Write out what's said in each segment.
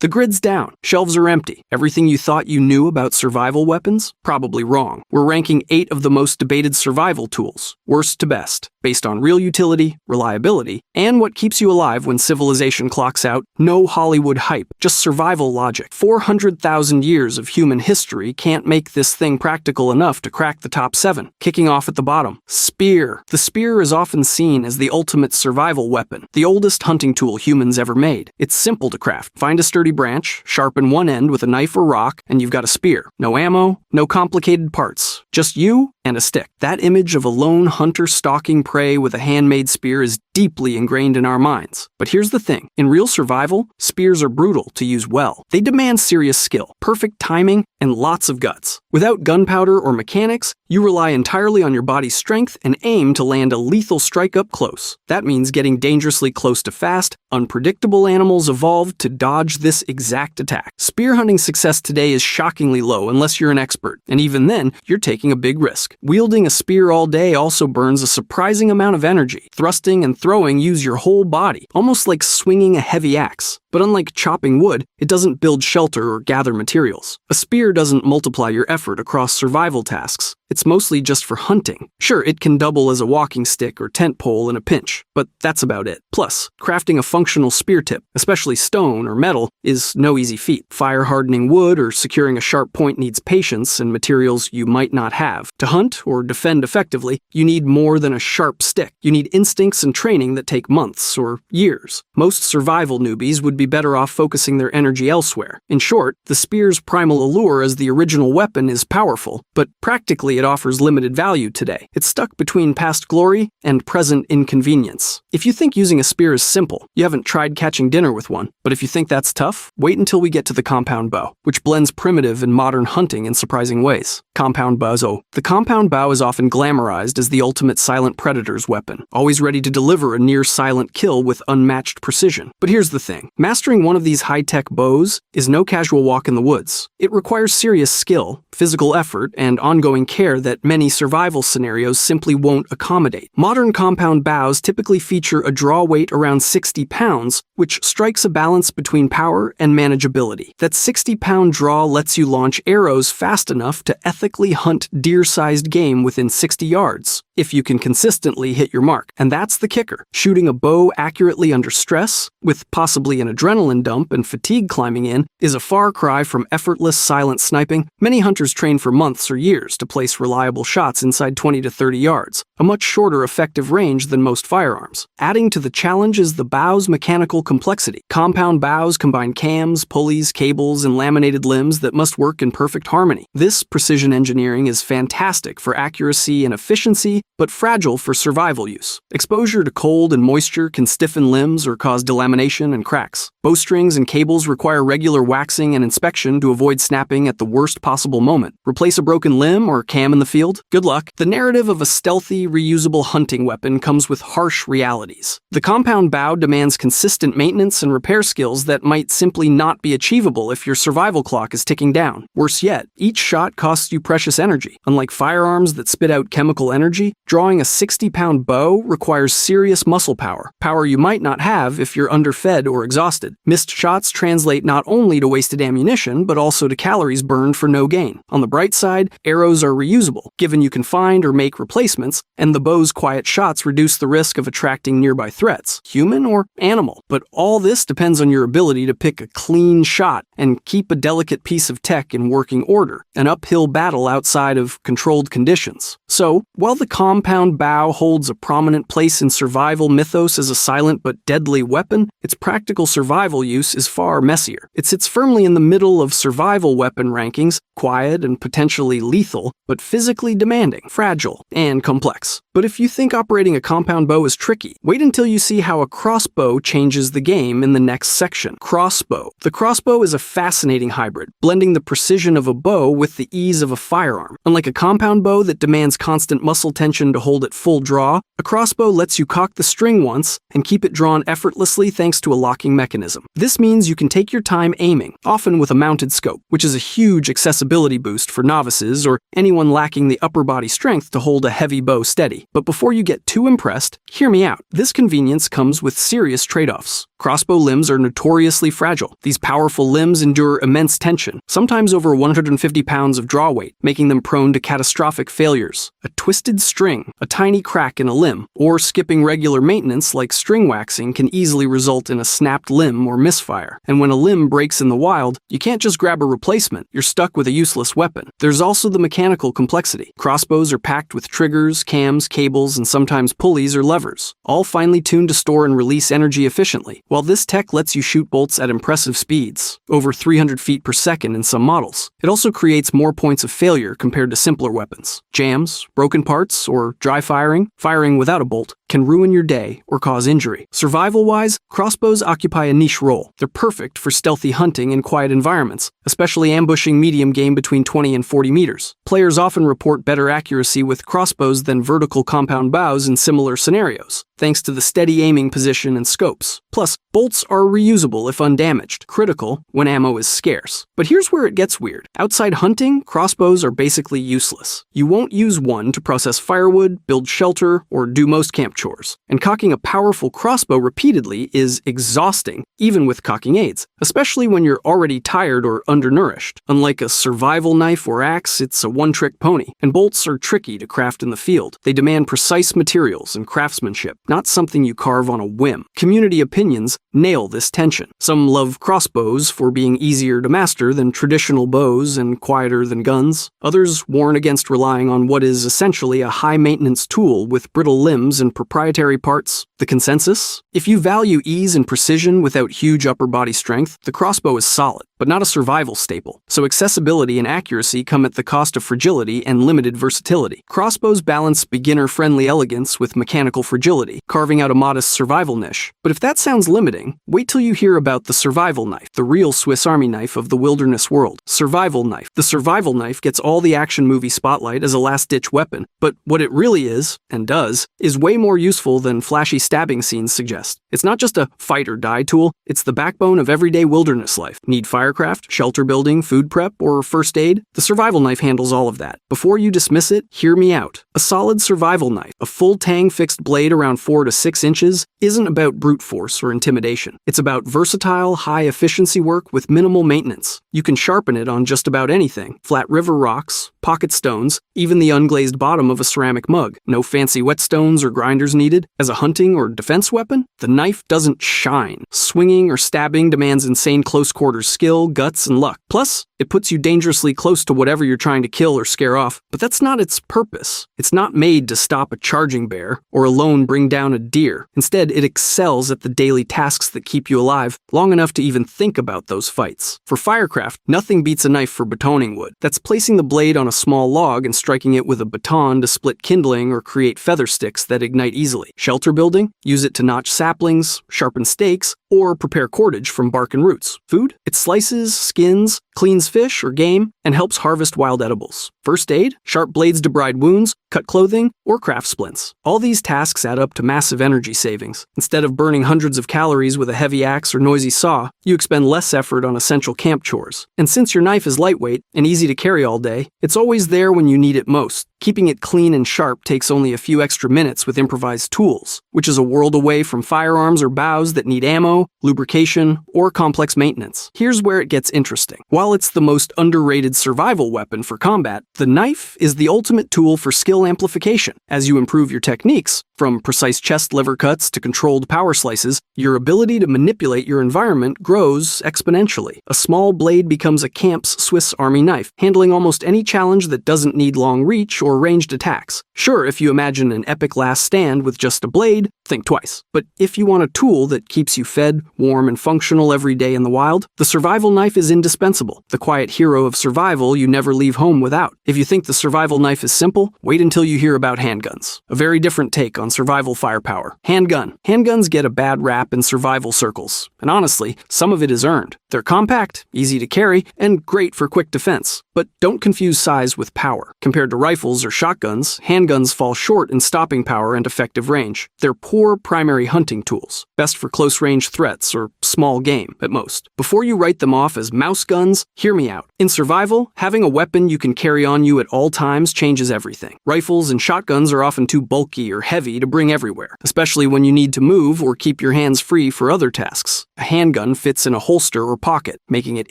The grid's down, shelves are empty. Everything you thought you knew about survival weapons? Probably wrong. We're ranking 8 of the most debated survival tools, worst to best, based on real utility, reliability, and what keeps you alive when civilization clocks out. No Hollywood hype, just survival logic. 400,000 years of human history can't make this thing practical enough to crack the top 7. Kicking off at the bottom, spear. The spear is often seen as the ultimate survival weapon, the oldest hunting tool humans ever made. It's simple to craft. Find a sturdy branch, sharpen one end with a knife or rock, and you've got a spear. No ammo, no complicated parts, just you and a stick. That image of a lone hunter stalking prey with a handmade spear is deeply ingrained in our minds. But here's the thing, in real survival, spears are brutal to use well. They demand serious skill, perfect timing, and lots of guts. Without gunpowder or mechanics, you rely entirely on your body's strength and aim to land a lethal strike up close. That means getting dangerously close to fast, unpredictable animals evolved to dodge this exact attack. Spear hunting success today is shockingly low unless you're an expert, and even then, you're taking a big risk. Wielding a spear all day also burns a surprising amount of energy. Thrusting and throwing use your whole body, almost like swinging a heavy axe. But unlike chopping wood, it doesn't build shelter or gather materials. A spear doesn't multiply your effort across survival tasks. It's mostly just for hunting. Sure, it can double as a walking stick or tent pole in a pinch, but that's about it. Plus, crafting a functional spear tip, especially stone or metal, is no easy feat. Fire-hardening wood or securing a sharp point needs patience and materials you might not have. To hunt or defend effectively, you need more than a sharp stick. You need instincts and training that take months or years. Most survival newbies would be better off focusing their energy elsewhere. In short, the spear's primal allure as the original weapon is powerful, but practically it offers limited value today. It's stuck between past glory and present inconvenience. If you think using a spear is simple, you haven't tried catching dinner with one. But if you think that's tough, wait until we get to the compound bow, which blends primitive and modern hunting in surprising ways. Compound bows. The compound bow is often glamorized as the ultimate silent predator's weapon, always ready to deliver a near-silent kill with unmatched precision. But here's the thing. Mastering one of these high-tech bows is no casual walk in the woods. It requires serious skill, physical effort, and ongoing care that many survival scenarios simply won't accommodate. Modern compound bows typically feature a draw weight around 60 pounds, which strikes a balance between power and manageability. That 60-pound draw lets you launch arrows fast enough to ethically hunt deer-sized game within 60 yards, if you can consistently hit your mark. And that's the kicker. Shooting a bow accurately under stress, with possibly an adrenaline dump and fatigue climbing in, is a far cry from effortless silent sniping. Many hunters train for months or years to place reliable shots inside 20 to 30 yards, a much shorter effective range than most firearms. Adding to the challenge is the bow's mechanical complexity. Compound bows combine cams, pulleys, cables, and laminated limbs that must work in perfect harmony. This precision engineering is fantastic for accuracy and efficiency, but fragile for survival use. Exposure to cold and moisture can stiffen limbs or cause delamination and cracks. Bowstrings and cables require regular waxing and inspection to avoid snapping at the worst possible moment. Replace a broken limb or cam in the field? Good luck. The narrative of a stealthy, reusable hunting weapon comes with harsh realities. The compound bow demands consistent maintenance and repair skills that might simply not be achievable if your survival clock is ticking down. Worse yet, each shot costs you precious energy. Unlike firearms that spit out chemical energy, drawing a 60-pound bow requires serious muscle power, power you might not have if you're underfed or exhausted. Missed shots translate not only to wasted ammunition, but also to calories burned for no gain. On the bright side, arrows are reusable, given you can find or make replacements, and the bow's quiet shots reduce the risk of attracting nearby threats, human or animal. But all this depends on your ability to pick a clean shot and keep a delicate piece of tech in working order, an uphill battle outside of controlled conditions. So, while the compound bow holds a prominent place in survival mythos as a silent but deadly weapon, its practical survival use is far messier. It sits firmly in the middle of survival weapon rankings, quiet and potentially lethal, but physically demanding, fragile, and complex. But if you think operating a compound bow is tricky, wait until you see how a crossbow changes the game in the next section. Crossbow. The crossbow is a fascinating hybrid, blending the precision of a bow with the ease of a firearm. Unlike a compound bow that demands constant muscle tension to hold it full draw, a crossbow lets you cock the string once and keep it drawn effortlessly thanks to a locking mechanism. This means you can take your time aiming, often with a mounted scope, which is a huge accessibility boost for novices or anyone lacking the upper body strength to hold a heavy bow steady. steady. But before you get too impressed, hear me out. This convenience comes with serious trade-offs. Crossbow limbs are notoriously fragile. These powerful limbs endure immense tension, sometimes over 150 pounds of draw weight, making them prone to catastrophic failures. A twisted string, a tiny crack in a limb, or skipping regular maintenance like string waxing can easily result in a snapped limb or misfire. And when a limb breaks in the wild, you can't just grab a replacement, you're stuck with a useless weapon. There's also the mechanical complexity. Crossbows are packed with triggers, cams, cables, and sometimes pulleys or levers, all finely tuned to store and release energy efficiently. While this tech lets you shoot bolts at impressive speeds, over 300 feet per second in some models, it also creates more points of failure compared to simpler weapons. Jams, broken parts, or dry firing without a bolt, can ruin your day or cause injury. Survival-wise, crossbows occupy a niche role. They're perfect for stealthy hunting in quiet environments, especially ambushing medium game between 20 and 40 meters. Players often report better accuracy with crossbows than vertical compound bows in similar scenarios, thanks to the steady aiming position and scopes. Plus, bolts are reusable if undamaged, critical when ammo is scarce. But here's where it gets weird. Outside hunting, crossbows are basically useless. You won't use one to process firewood, build shelter, or do most camp chores. And cocking a powerful crossbow repeatedly is exhausting, even with cocking aids, especially when you're already tired or undernourished. Unlike a survival knife or axe, it's a one-trick pony, and bolts are tricky to craft in the field. They demand precise materials and craftsmanship, not something you carve on a whim. Community opinions nail this tension. Some love crossbows for being easier to master than traditional bows and quieter than guns. Others warn against relying on what is essentially a high-maintenance tool with brittle limbs and proprietary parts. The consensus? If you value ease and precision without huge upper body strength, the crossbow is solid, but not a survival staple. So accessibility and accuracy come at the cost of fragility and limited versatility. Crossbows balance beginner-friendly elegance with mechanical fragility, carving out a modest survival niche. But if that sounds limiting, wait till you hear about the survival knife, the real Swiss Army knife of the wilderness world. Survival knife. The survival knife gets all the action movie spotlight as a last-ditch weapon, but what it really is, and does, is way more useful than flashy stabbing scenes suggest. It's not just a fight-or-die tool, it's the backbone of everyday wilderness life. Need firecraft, shelter building, food prep, or first aid? The survival knife handles all of that. Before you dismiss it, hear me out. A solid survival knife, a full-tang fixed blade around 4 to 6 inches, isn't about brute force or intimidation. It's about versatile, high-efficiency work with minimal maintenance. You can sharpen it on just about anything. Flat river rocks, pocket stones, even the unglazed bottom of a ceramic mug. No fancy whetstones or grinders needed. As a hunting or defense weapon, the knife doesn't shine. Swinging or stabbing demands insane close-quarters skill, guts, and luck. Plus, it puts you dangerously close to whatever you're trying to kill or scare off. But that's not its purpose. It's not made to stop a charging bear or alone bring down a deer. Instead, it excels at the daily tasks that keep you alive long enough to even think about those fights. For firecraft, nothing beats a knife for batoning wood. That's placing the blade on a small log and striking it with a baton to split kindling or create feather sticks that ignite easily. Shelter building? Use it to notch saplings, sharpen stakes, or prepare cordage from bark and roots. Food? It slices, skins, cleans fish or game, and helps harvest wild edibles. First aid? Sharp blades to bride wounds, cut clothing, or craft splints. All these tasks add up to massive energy savings. Instead of burning hundreds of calories with a heavy axe or noisy saw, you expend less effort on essential camp chores. And since your knife is lightweight and easy to carry all day, it's always there when you need it most. Keeping it clean and sharp takes only a few extra minutes with improvised tools, which is a world away from firearms or bows that need ammo, lubrication, or complex maintenance. Here's where it gets interesting. While it's the most underrated survival weapon for combat, the knife is the ultimate tool for skill amplification. As you improve your techniques, from precise chest lever cuts to controlled power slices, your ability to manipulate your environment grows exponentially. A small blade becomes a camp's Swiss Army knife, handling almost any challenge that doesn't need long reach or ranged attacks. Sure, if you imagine an epic last stand with just a blade, think twice. But if you want a tool that keeps you fed, warm, and functional every day in the wild, the survival knife is indispensable. The quiet hero of survival you never leave home without. If you think the survival knife is simple, wait until you hear about handguns. A very different take on survival firepower. Handgun. Handguns get a bad rap in survival circles, and honestly, some of it is earned. They're compact, easy to carry, and great for quick defense. But don't confuse size with power. Compared to rifles or shotguns, handguns fall short in stopping power and effective range. They're poor primary hunting tools, best for close-range threats or small game at most. Before you write them off as mouse guns, hear me out. In survival, having a weapon you can carry on you at all times changes everything. Rifles and shotguns are often too bulky or heavy to bring everywhere, especially when you need to move or keep your hands free for other tasks. A handgun fits in a holster or pocket, making it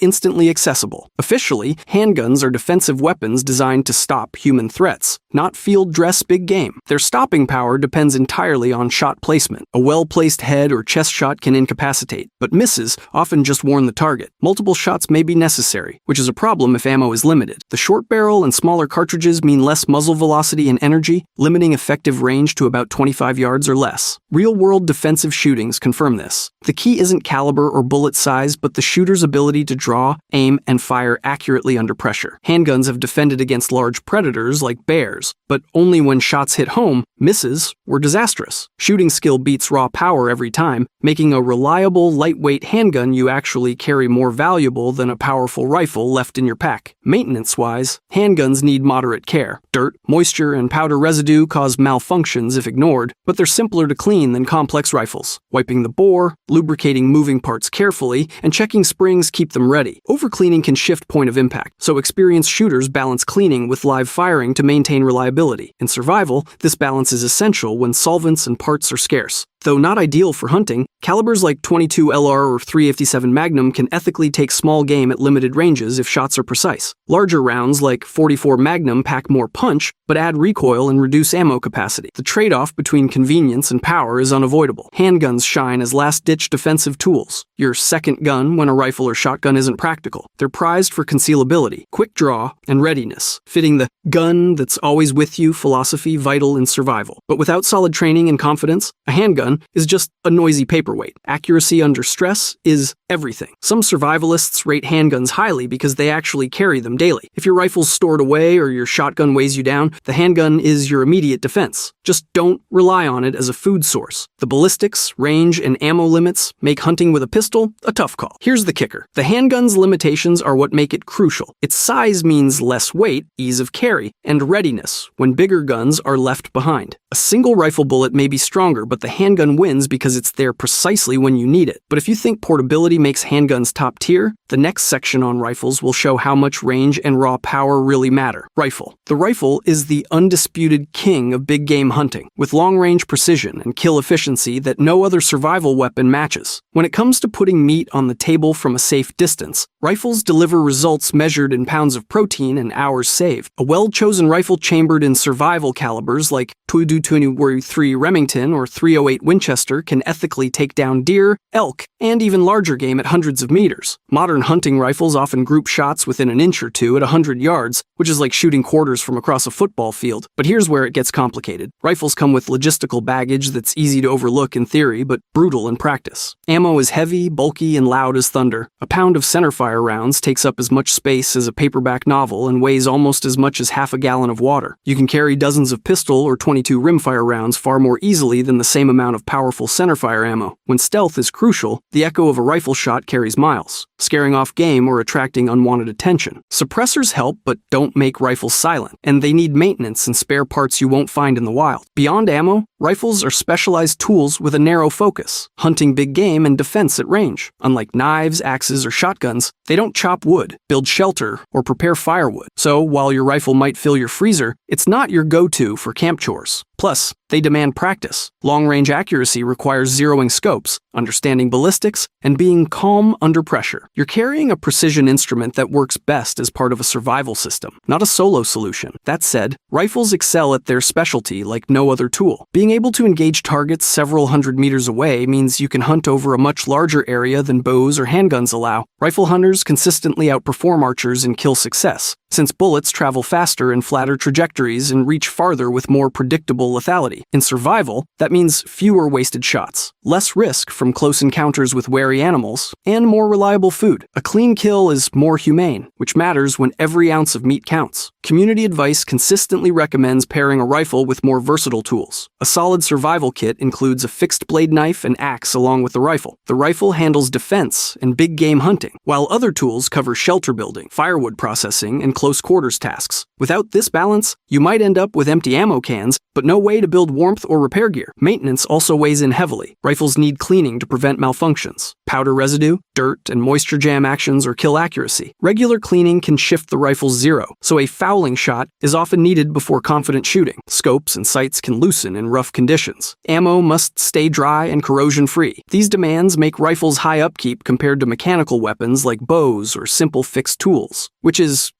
instantly accessible. Officially, handguns are defensive weapons designed to stop human threats, not field dress big game. Their stopping power depends entirely on shot placement. A well-placed head or chest shot can incapacitate, but misses often just warn the target. Multiple shots may be necessary, which is a problem if ammo is limited. The short barrel and smaller cartridges mean less muzzle velocity and energy, limiting effective range to about 25 yards or less. Real-world defensive shootings confirm this. The key isn't caliber or bullet size, but the shooter's ability to draw, aim, and fire accurately under pressure. Handguns have defended against large predators like bears, but only when shots hit home, misses were disastrous. Shooting skill beats raw power every time, making a reliable, lightweight handgun you actually carry more valuable than a powerful rifle left in your pack. Maintenance-wise, handguns need moderate care. Dirt, moisture, and powder residue cause malfunctions if ignored, but they're simpler to clean than complex rifles. Wiping the bore, lubricating moving parts carefully, and checking springs keep them ready. Overcleaning can shift point of impact, so experienced shooters balance cleaning with live firing to maintain reliability. In survival, this balance is essential when solvents and parts are scarce. Though not ideal for hunting, calibers like .22 LR or .357 Magnum can ethically take small game at limited ranges if shots are precise. Larger rounds like .44 Magnum pack more punch, but add recoil and reduce ammo capacity. The trade-off between convenience and power is unavoidable. Handguns shine as last-ditch defensive tools. Your second gun when a rifle or shotgun isn't practical. They're prized for concealability, quick draw, and readiness, fitting the gun that's always with you philosophy vital in survival. But without solid training and confidence, a handgun is just a noisy paperweight. Accuracy under stress is everything. Some survivalists rate handguns highly because they actually carry them daily. If your rifle's stored away or your shotgun weighs you down, the handgun is your immediate defense. Just don't rely on it as a food source. The ballistics, range, and ammo limits make hunting with a pistol a tough call. Here's the kicker. The handgun's limitations are what make it crucial. Its size means less weight, ease of carry, and readiness when bigger guns are left behind. A single rifle bullet may be stronger, but the handgun wins because it's there precisely when you need it. But if you think portability makes handguns top tier, the next section on rifles will show how much range and raw power really matter. Rifle. The rifle is the undisputed king of big game hunting, with long-range precision and kill efficiency that no other survival weapon matches. When it comes to putting meat on the table from a safe distance, rifles deliver results measured in pounds of protein and hours saved. A well-chosen rifle chambered in survival calibers like .22 Remington or .308 Winchester can ethically take down deer, elk, and even larger game at hundreds of meters. Modern hunting rifles often group shots within an inch or two at 100 yards, which is like shooting quarters from across a football field. But here's where it gets complicated. Rifles come with logistical baggage that's easy to overlook in theory, but brutal in practice. Ammo is heavy, bulky, and loud as thunder. A pound of centerfire rounds takes up as much space as a paperback novel and weighs almost as much as half a gallon of water. You can carry dozens of pistol or .22 rimfire rounds far more easily than the same amount of powerful centerfire ammo. When stealth is crucial, the echo of a rifle shot carries miles, scaring off game or attracting unwanted attention. Suppressors help, but don't make rifles silent, and they need maintenance and spare parts you won't find in the wild. Beyond ammo, rifles are specialized tools with a narrow focus, hunting big game and defense at range. Unlike knives, axes, or shotguns, they don't chop wood, build shelter, or prepare firewood. So, while your rifle might fill your freezer, it's not your go-to for camp chores. Plus, they demand practice. Long-range accuracy requires zeroing scopes, understanding ballistics, and being calm under pressure. You're carrying a precision instrument that works best as part of a survival system, not a solo solution. That said, rifles excel at their specialty like no other tool. Being able to engage targets several hundred meters away means you can hunt over a much larger area than bows or handguns allow. Rifle hunters consistently outperform archers in kill success, since bullets travel faster in flatter trajectories and reach farther with more predictable lethality. In survival, that means fewer wasted shots, less risk from close encounters with wary animals, and more reliable food. A clean kill is more humane, which matters when every ounce of meat counts. Community advice consistently recommends pairing a rifle with more versatile tools. A solid solid survival kit includes a fixed-blade knife and axe along with the rifle. The rifle handles defense and big game hunting, while other tools cover shelter building, firewood processing, and close quarters tasks. Without this balance, you might end up with empty ammo cans, but no way to build warmth or repair gear. Maintenance also weighs in heavily. Rifles need cleaning to prevent malfunctions. Powder residue, dirt, and moisture jam actions or kill accuracy. Regular cleaning can shift the rifle's zero, so a fouling shot is often needed before confident shooting. Scopes and sights can loosen in rough conditions. Ammo must stay dry and corrosion-free. These demands make rifles high upkeep compared to mechanical weapons like bows or simple fixed tools, which is,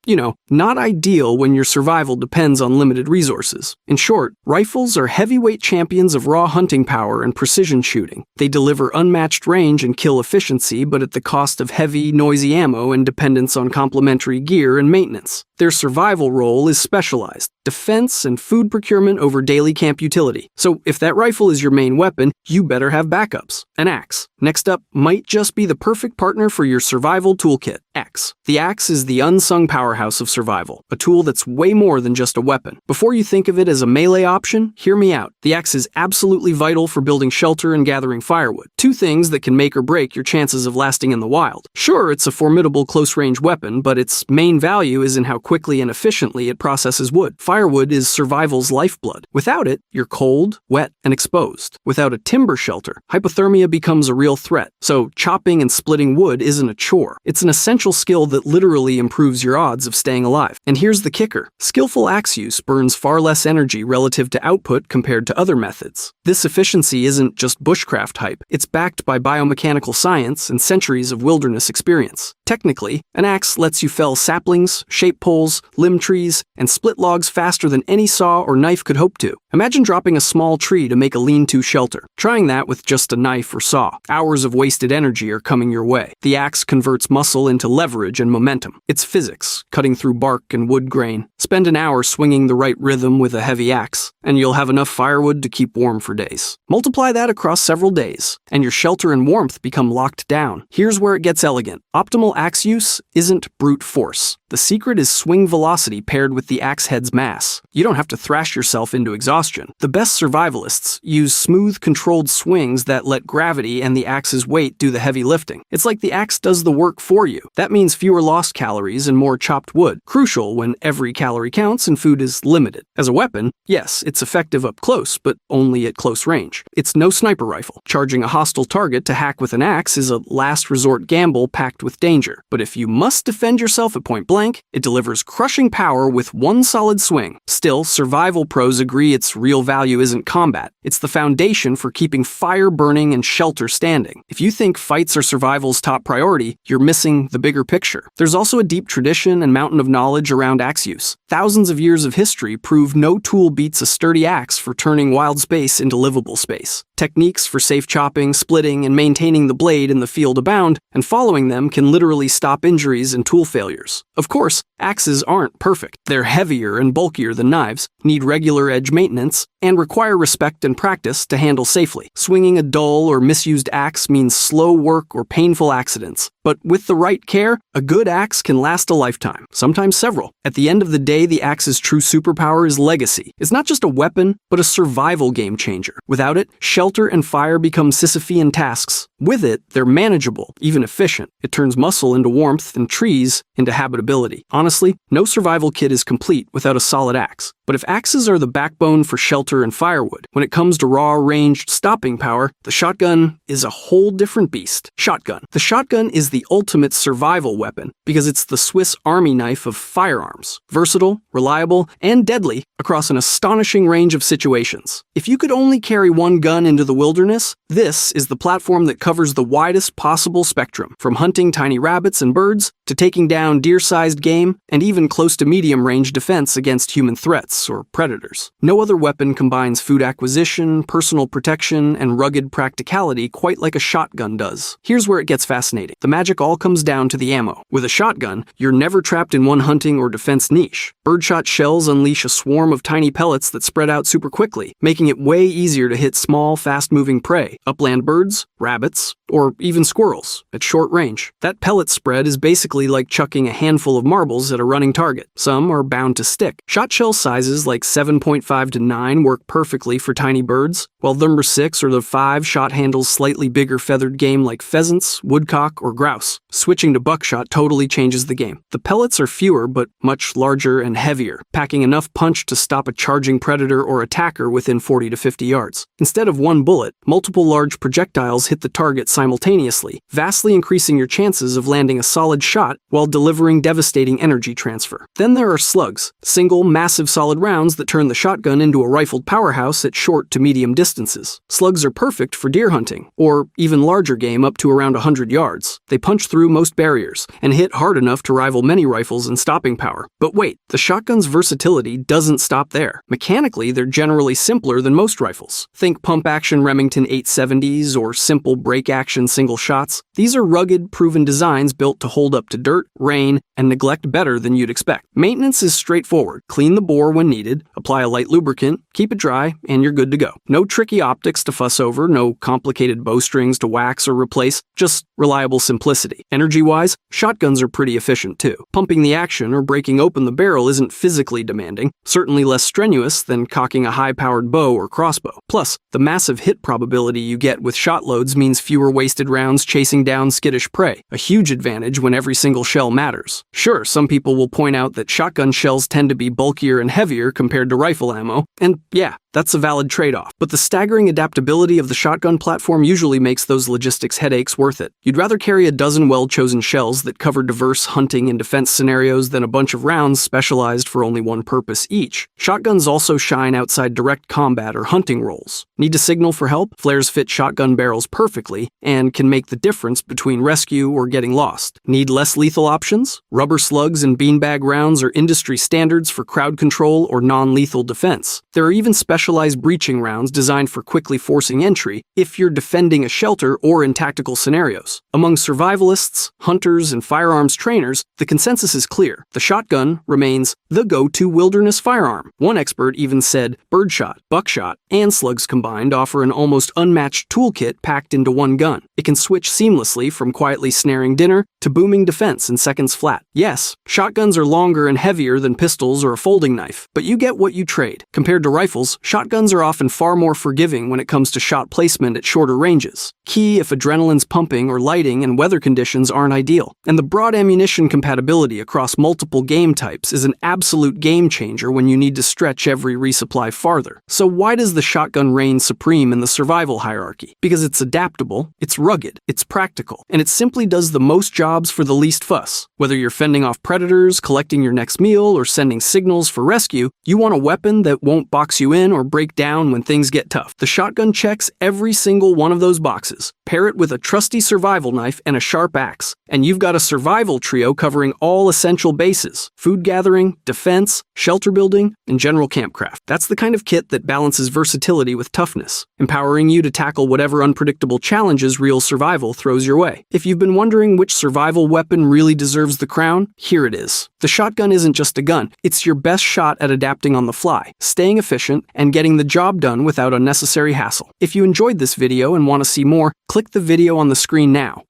not ideal when your survival depends on limited resources. In short, rifles are heavyweight champions of raw hunting power and precision shooting. They deliver unmatched range and kill efficiency, but at the cost of heavy, noisy ammo and dependence on complementary gear and maintenance. Their survival role is specialized: defense and food procurement over daily camp utility. So if that rifle is your main weapon, you better have backups. An axe. Next up might just be the perfect partner for your survival toolkit. Axe. The axe is the unsung powerhouse of survival, a tool that's way more than just a weapon. Before you think of it as a melee option, hear me out. The axe is absolutely vital for building shelter and gathering firewood, two things that can make or break your chances of lasting in the wild. Sure, it's a formidable close-range weapon, but its main value is in how quickly and efficiently it processes wood. Firewood is survival's lifeblood. Without it, you're cold, wet, and exposed. Without a timber shelter, hypothermia becomes a real threat. So chopping and splitting wood isn't a chore. It's an essential skill that literally improves your odds of staying alive. And here's the kicker. Skillful axe use burns far less energy relative to output compared to other methods. This efficiency isn't just bushcraft hype. It's backed by biomechanical science and centuries of wilderness experience. Technically, an axe lets you fell saplings, shape poles, limb trees, and split logs faster than any saw or knife could hope to. Imagine dropping a small tree to make a lean-to shelter. Trying that with just a knife or saw. Hours of wasted energy are coming your way. The axe converts muscle into leverage and momentum. It's physics, cutting through bark and wood grain. Spend an hour swinging the right rhythm with a heavy axe, and you'll have enough firewood to keep warm for days. Multiply that across several days, and your shelter and warmth become locked down. Here's where it gets elegant. Optimal axe use isn't brute force. The secret is swing velocity paired with the axe head's mass. You don't have to thrash yourself into exhaustion. The best survivalists use smooth, controlled swings that let gravity and the axe's weight do the heavy lifting. It's like the axe does the work for you. That means fewer lost calories and more chopped wood, crucial when every calorie counts and food is limited. As a weapon, yes, it's effective up close, but only at close range. It's no sniper rifle. Charging a hostile target to hack with an axe is a last resort gamble packed with danger. But if you must defend yourself at point blank, it delivers crushing power with one solid swing. Still, survival pros agree its real value isn't combat. It's the foundation for keeping fire burning and shelter standing. If you think fights are survival's top priority, you're missing the bigger picture. There's also a deep tradition and mountain of knowledge around axe use. Thousands of years of history prove no tool beats a sturdy axe for turning wild space into livable space. Techniques for safe chopping, splitting, and maintaining the blade in the field abound, and following them can literally stop injuries and tool failures. Of course, axes aren't perfect. They're heavier and bulkier than knives, need regular edge maintenance, and require respect and practice to handle safely. Swinging a dull or misused axe means slow work or painful accidents. But with the right care, a good axe can last a lifetime, sometimes several. At the end of the day, the axe's true superpower is legacy. It's not just a weapon, but a survival game changer. Without it, shelter and fire become Sisyphean tasks. With it, they're manageable, even efficient. It turns muscle into warmth and trees into habitability. Honestly, no survival kit is complete without a solid axe. But if axes are the backbone for shelter and firewood, when it comes to raw, ranged stopping power, the shotgun is a whole different beast. Shotgun. The shotgun is the ultimate survival weapon because it's the Swiss Army knife of firearms. Versatile, reliable, and deadly across an astonishing range of situations. If you could only carry one gun into the wilderness, this is the platform that covers the widest possible spectrum, from hunting tiny rabbits and birds to taking down deer-sized game and even close to medium-range defense against human threats or predators. No other weapon combines food acquisition, personal protection, and rugged practicality quite like a shotgun does. Here's where it gets fascinating. The magic all comes down to the ammo. With a shotgun, you're never trapped in one hunting or defense niche. Birdshot shells unleash a swarm of tiny pellets that spread out super quickly, making it way easier to hit small, fast-moving prey, upland birds, rabbits, or even squirrels, at short range. That pellet spread is basically like chucking a handful of marbles at a running target. Some are bound to stick. Shot shell size sizes like 7.5 to 9 work perfectly for tiny birds, while number 6 or the 5 shot handles slightly bigger feathered game like pheasants, woodcock, or grouse. Switching to buckshot totally changes the game. The pellets are fewer but much larger and heavier, packing enough punch to stop a charging predator or attacker within 40 to 50 yards. Instead of one bullet, multiple large projectiles hit the target simultaneously, vastly increasing your chances of landing a solid shot while delivering devastating energy transfer. Then there are slugs, single, massive solid rounds that turn the shotgun into a rifled powerhouse at short to medium distances. Slugs are perfect for deer hunting, or even larger game up to around 100 yards. They punch through most barriers, and hit hard enough to rival many rifles in stopping power. But wait, the shotgun's versatility doesn't stop there. Mechanically, they're generally simpler than most rifles. Think pump-action Remington 870s or simple break-action single shots. These are rugged, proven designs built to hold up to dirt, rain, and neglect better than you'd expect. Maintenance is straightforward. Clean the bore when needed, apply a light lubricant, keep it dry, and you're good to go. No tricky optics to fuss over, no complicated bowstrings to wax or replace, just reliable simplicity. Energy-wise, shotguns are pretty efficient too. Pumping the action or breaking open the barrel isn't physically demanding, certainly less strenuous than cocking a high-powered bow or crossbow. Plus, the massive hit probability you get with shot loads means fewer wasted rounds chasing down skittish prey, a huge advantage when every single shell matters. Sure, some people will point out that shotgun shells tend to be bulkier and heavier compared to rifle ammo, and yeah, that's a valid trade-off. But the staggering adaptability of the shotgun platform usually makes those logistics headaches worth it. You'd rather carry a dozen well-chosen shells that cover diverse hunting and defense scenarios than a bunch of rounds specialized for only one purpose each. Shotguns also shine outside direct combat or hunting roles. Need to signal for help? Flares fit shotgun barrels perfectly and can make the difference between rescue or getting lost. Need less lethal options? Rubber slugs and beanbag rounds are industry standards for crowd control or non-lethal defense. There are even specialized breaching rounds designed for quickly forcing entry if you're defending a shelter or in tactical scenarios. Among survivalists, hunters, and firearms trainers, the consensus is clear. The shotgun remains the go-to wilderness firearm. One expert even said birdshot, buckshot, and slugs combined offer an almost unmatched toolkit packed into one gun. It can switch seamlessly from quietly snaring dinner to booming defense in seconds flat. Yes, shotguns are longer and heavier than pistols or a folding knife, but you get what you trade. Compared to rifles, shotguns are often far more forgiving when it comes to shot placement at shorter ranges. Key if adrenaline's pumping or lighting and weather conditions aren't ideal. And the broad ammunition compatibility across multiple game types is an absolute game changer when you need to stretch every resupply farther. So why does the shotgun reign supreme in the survival hierarchy? Because it's adaptable, it's rugged, it's practical, and it simply does the most jobs for the least fuss. Whether you're fending off predators, collecting your next meal, or sending signals for rescue, you want a weapon that won't box you in or break down when things get tough. The shotgun checks every single one of those boxes. Pair it with a trusty survival knife and a sharp axe, and you've got a survival trio covering all essential bases: food gathering, defense, shelter building, and general campcraft. That's the kind of kit that balances versatility with toughness, empowering you to tackle whatever unpredictable challenges real survival throws your way. If you've been wondering which survival weapon really deserves the crown, here it is. The shotgun isn't just a gun, it's your best shot at adapting on the fly, staying efficient, and getting the job done without unnecessary hassle. If you enjoyed this video and want to see more, click the video on the screen now.